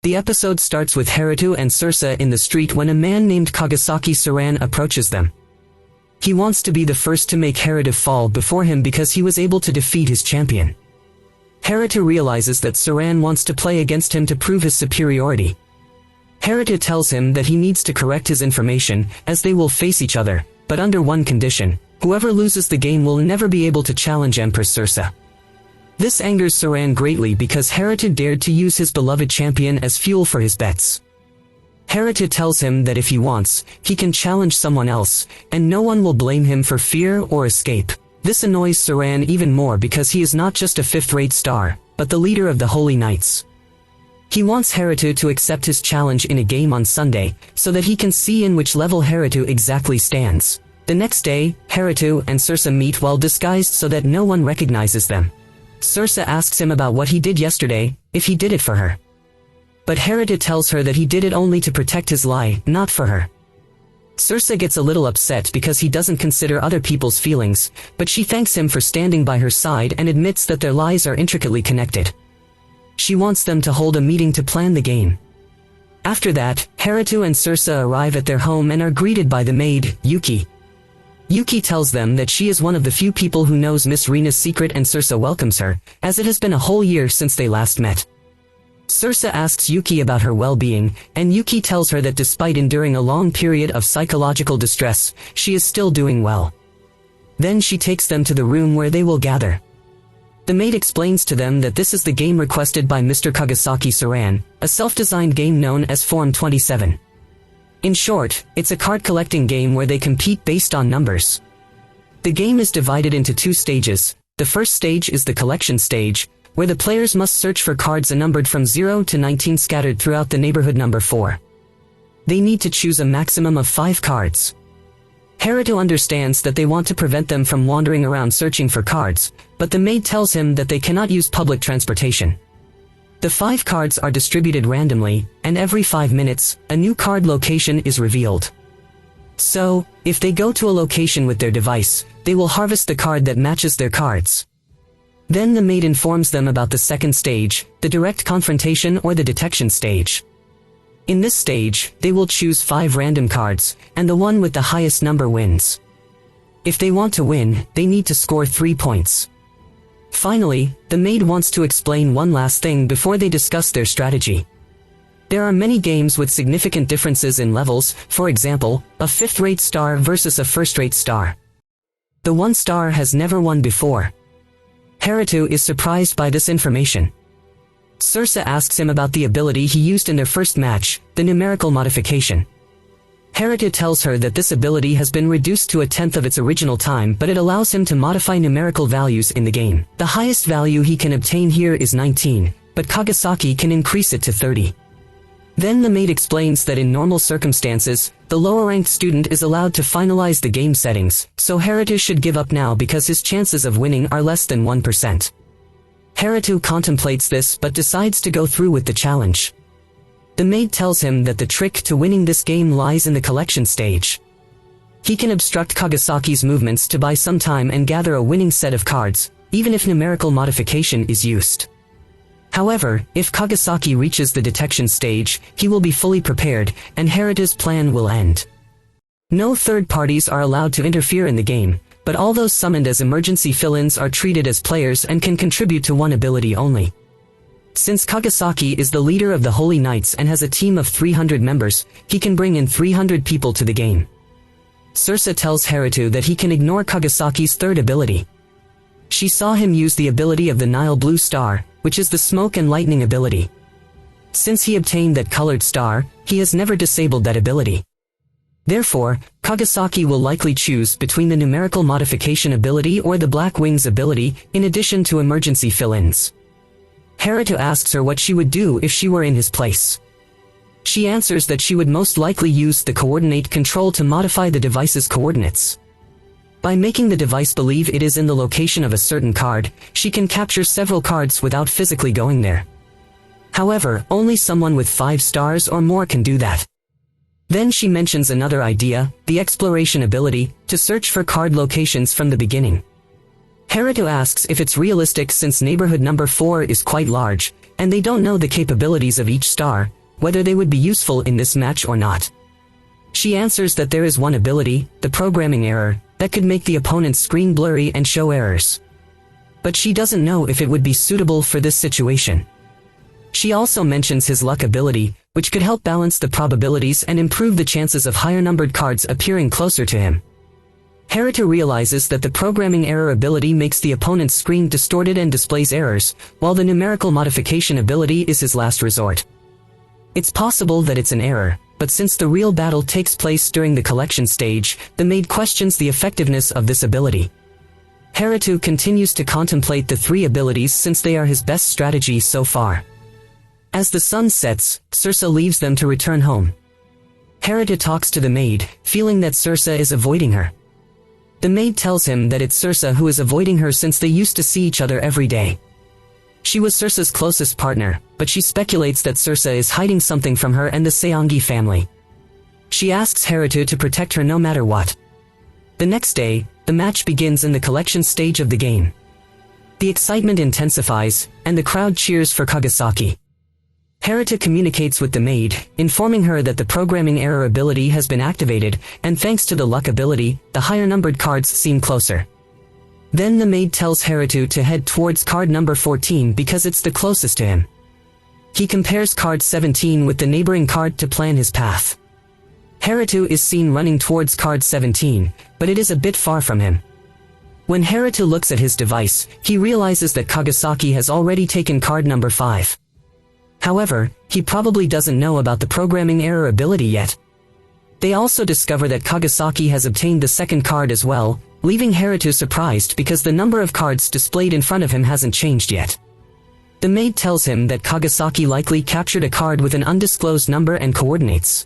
The episode starts with Haruto and Sursa in the street when a man named Kagasaki Saran approaches them. He wants to be the first to make Haruto fall before him because he was able to defeat his champion. Haruto realizes that Saran wants to play against him to prove his superiority. Haruto tells him that he needs to correct his information, as they will face each other, but under one condition: whoever loses the game will never be able to challenge Empress Sursa. This angers Saran greatly because Haruto dared to use his beloved champion as fuel for his bets. Haruto tells him that if he wants, he can challenge someone else, and no one will blame him for fear or escape. This annoys Saran even more because he is not just a fifth-rate star, but the leader of the Holy Knights. He wants Haruto to accept his challenge in a game on Sunday, so that he can see in which level Haruto exactly stands. The next day, Haruto and Sursa meet while disguised so that no one recognizes them. Sursa asks him about what he did yesterday, if he did it for her. But Haruto tells her that he did it only to protect his lie, not for her. Sursa gets a little upset because he doesn't consider other people's feelings, but she thanks him for standing by her side and admits that their lies are intricately connected. She wants them to hold a meeting to plan the game. After that, Haruto and Sursa arrive at their home and are greeted by the maid, Yuki. Yuki tells them that she is one of the few people who knows Miss Rina's secret, and Sursa welcomes her, as it has been a whole year since they last met. Sursa asks Yuki about her well-being, and Yuki tells her that despite enduring a long period of psychological distress, she is still doing well. Then she takes them to the room where they will gather. The maid explains to them that this is the game requested by Mr. Kagasaki Saran, a self-designed game known as Form 27. In short, it's a card-collecting game where they compete based on numbers. The game is divided into two stages. The first stage is the collection stage, where the players must search for cards numbered from 0 to 19 scattered throughout the neighborhood number 4. They need to choose a maximum of 5 cards. Haruto understands that they want to prevent them from wandering around searching for cards, but the maid tells him that they cannot use public transportation. The 5 cards are distributed randomly, and every 5 minutes, a new card location is revealed. So, if they go to a location with their device, they will harvest the card that matches their cards. Then the maid informs them about the second stage, the direct confrontation or the detection stage. In this stage, they will choose 5 random cards, and the one with the highest number wins. If they want to win, they need to score 3 points. Finally, the maid wants to explain one last thing before they discuss their strategy. There are many games with significant differences in levels, for example, a 5th-rate star versus a 1st-rate star. The 1 star has never won before. Haruto is surprised by this information. Sursa asks him about the ability he used in their first match, the numerical modification. Haruto tells her that this ability has been reduced to 1/10 of its original time, but it allows him to modify numerical values in the game. The highest value he can obtain here is 19, but Kagasaki can increase it to 30. Then the maid explains that in normal circumstances, the lower-ranked student is allowed to finalize the game settings, so Haruto should give up now because his chances of winning are less than 1%. Haruto contemplates this but decides to go through with the challenge. The maid tells him that the trick to winning this game lies in the collection stage. He can obstruct Kagasaki's movements to buy some time and gather a winning set of cards, even if numerical modification is used. However, if Kagasaki reaches the detection stage, he will be fully prepared, and Haruto's plan will end. No third parties are allowed to interfere in the game, but all those summoned as emergency fill-ins are treated as players and can contribute to one ability only. Since Kagasaki is the leader of the Holy Knights and has a team of 300 members, he can bring in 300 people to the game. Sursa tells Haruto that he can ignore Kagasaki's third ability. She saw him use the ability of the Nile Blue Star, which is the smoke and lightning ability. Since he obtained that colored star, he has never disabled that ability. Therefore, Kagasaki will likely choose between the numerical modification ability or the Black Wings ability, in addition to emergency fill-ins. Haruto asks her what she would do if she were in his place. She answers that she would most likely use the coordinate control to modify the device's coordinates. By making the device believe it is in the location of a certain card, she can capture several cards without physically going there. However, only someone with 5 stars or more can do that. Then she mentions another idea, the exploration ability, to search for card locations from the beginning. Haruto asks if it's realistic since neighborhood number 4 is quite large, and they don't know the capabilities of each star, whether they would be useful in this match or not. She answers that there is one ability, the programming error, that could make the opponent's screen blurry and show errors. But she doesn't know if it would be suitable for this situation. She also mentions his luck ability, which could help balance the probabilities and improve the chances of higher-numbered cards appearing closer to him. Haruto realizes that the programming error ability makes the opponent's screen distorted and displays errors, while the numerical modification ability is his last resort. It's possible that it's an error, but since the real battle takes place during the collection stage, the maid questions the effectiveness of this ability. Haruto continues to contemplate the three abilities since they are his best strategy so far. As the sun sets, Circe leaves them to return home. Haruto talks to the maid, feeling that Circe is avoiding her. The maid tells him that it's Circe who is avoiding her since they used to see each other every day. She was Circe's closest partner, but she speculates that Circe is hiding something from her and the Seongi family. She asks Haruto to protect her no matter what. The next day, the match begins in the collection stage of the game. The excitement intensifies, and the crowd cheers for Kagasaki. Haruto communicates with the maid, informing her that the programming error ability has been activated, and thanks to the luck ability, the higher-numbered cards seem closer. Then the maid tells Haruto to head towards card number 14 because it's the closest to him. He compares card 17 with the neighboring card to plan his path. Haruto is seen running towards card 17, but it is a bit far from him. When Haruto looks at his device, he realizes that Kagasaki has already taken card number 5. However, he probably doesn't know about the programming error ability yet. They also discover that Kagasaki has obtained the second card as well, leaving Haruto surprised because the number of cards displayed in front of him hasn't changed yet. The maid tells him that Kagasaki likely captured a card with an undisclosed number and coordinates.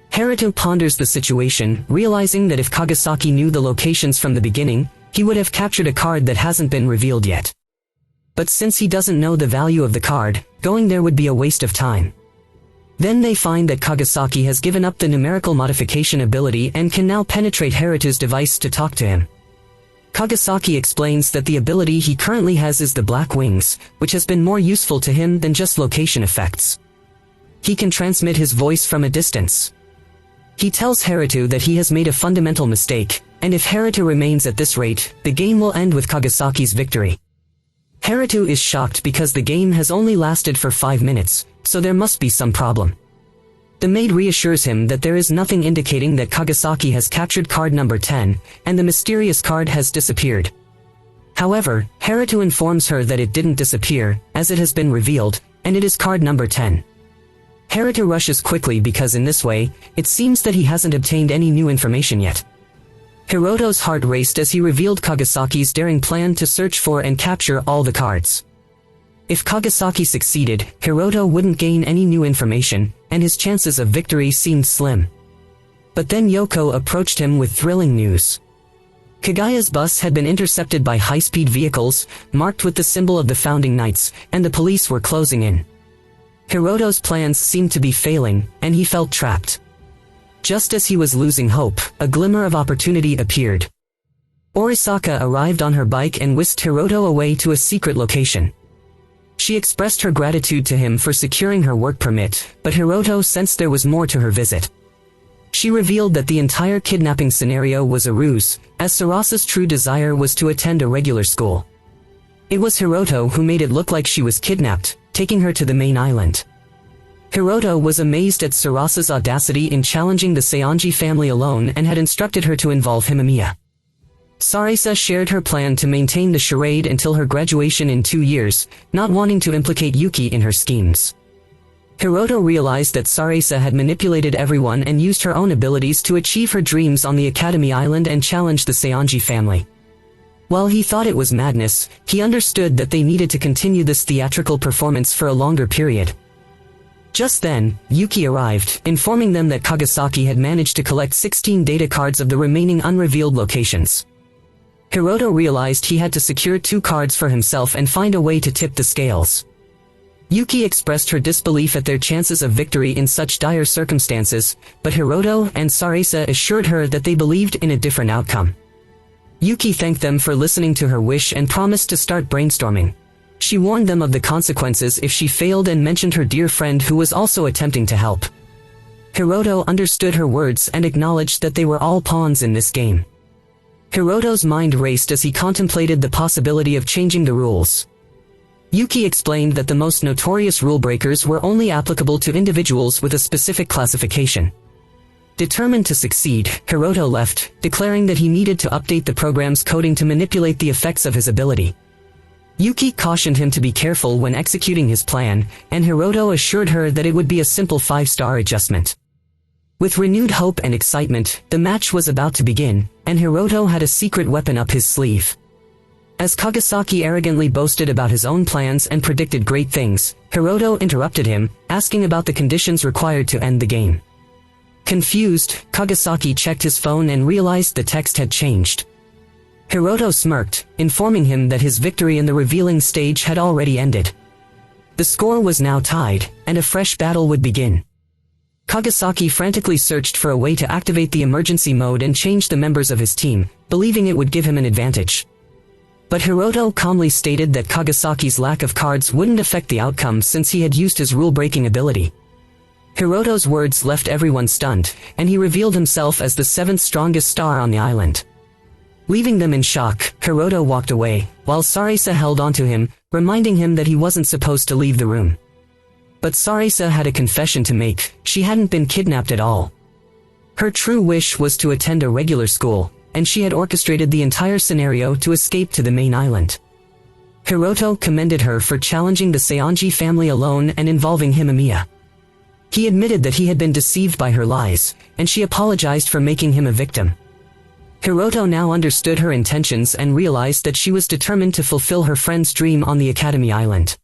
Haruto ponders the situation, realizing that if Kagasaki knew the locations from the beginning, he would have captured a card that hasn't been revealed yet. But since he doesn't know the value of the card, going there would be a waste of time. Then they find that Kagasaki has given up the numerical modification ability and can now penetrate Haruto's device to talk to him. Kagasaki explains that the ability he currently has is the Black Wings, which has been more useful to him than just location effects. He can transmit his voice from a distance. He tells Haruto that he has made a fundamental mistake, and if Haruto remains at this rate, the game will end with Kagasaki's victory. Haruto is shocked because the game has only lasted for 5 minutes, so there must be some problem. The maid reassures him that there is nothing indicating that Kagasaki has captured card number 10, and the mysterious card has disappeared. However, Haruto informs her that it didn't disappear, as it has been revealed, and it is card number 10. Haruto rushes quickly because in this way, it seems that he hasn't obtained any new information yet. Hiroto's heart raced as he revealed Kagasaki's daring plan to search for and capture all the cards. If Kagasaki succeeded, Hiroto wouldn't gain any new information, and his chances of victory seemed slim. But then Yoko approached him with thrilling news. Kagaya's bus had been intercepted by high-speed vehicles, marked with the symbol of the Founding Knights, and the police were closing in. Hiroto's plans seemed to be failing, and he felt trapped. Just as he was losing hope, a glimmer of opportunity appeared. Orisaka arrived on her bike and whisked Hiroto away to a secret location. She expressed her gratitude to him for securing her work permit, but Hiroto sensed there was more to her visit. She revealed that the entire kidnapping scenario was a ruse, as Sarasa's true desire was to attend a regular school. It was Hiroto who made it look like she was kidnapped, taking her to the main island. Hiroto was amazed at Sarasa's audacity in challenging the Seongi family alone and had instructed her to involve Himamiya. Sarasa shared her plan to maintain the charade until her graduation in 2 years, not wanting to implicate Yuki in her schemes. Hiroto realized that Sarasa had manipulated everyone and used her own abilities to achieve her dreams on the Academy Island and challenge the Seongi family. While he thought it was madness, he understood that they needed to continue this theatrical performance for a longer period. Just then, Yuki arrived, informing them that Kagasaki had managed to collect 16 data cards of the remaining unrevealed locations. Hiroto realized he had to secure 2 cards for himself and find a way to tip the scales. Yuki expressed her disbelief at their chances of victory in such dire circumstances, but Hiroto and Sarasa assured her that they believed in a different outcome. Yuki thanked them for listening to her wish and promised to start brainstorming. She warned them of the consequences if she failed and mentioned her dear friend who was also attempting to help. Hiroto understood her words and acknowledged that they were all pawns in this game. Hiroto's mind raced as he contemplated the possibility of changing the rules. Yuki explained that the most notorious rule breakers were only applicable to individuals with a specific classification. Determined to succeed, Hiroto left, declaring that he needed to update the program's coding to manipulate the effects of his ability. Yuki cautioned him to be careful when executing his plan, and Hiroto assured her that it would be a simple 5-star adjustment. With renewed hope and excitement, the match was about to begin, and Hiroto had a secret weapon up his sleeve. As Kagasaki arrogantly boasted about his own plans and predicted great things, Hiroto interrupted him, asking about the conditions required to end the game. Confused, Kagasaki checked his phone and realized the text had changed. Hiroto smirked, informing him that his victory in the revealing stage had already ended. The score was now tied, and a fresh battle would begin. Kagasaki frantically searched for a way to activate the emergency mode and change the members of his team, believing it would give him an advantage. But Hiroto calmly stated that Kagasaki's lack of cards wouldn't affect the outcome since he had used his rule-breaking ability. Hiroto's words left everyone stunned, and he revealed himself as the 7th strongest star on the island. Leaving them in shock, Hiroto walked away, while Sarisa held onto him, reminding him that he wasn't supposed to leave the room. But Sarisa had a confession to make: she hadn't been kidnapped at all. Her true wish was to attend a regular school, and she had orchestrated the entire scenario to escape to the main island. Hiroto commended her for challenging the Seonji family alone and involving Himamiya. He admitted that he had been deceived by her lies, and she apologized for making him a victim. Hiroto now understood her intentions and realized that she was determined to fulfill her friend's dream on the Academy Island.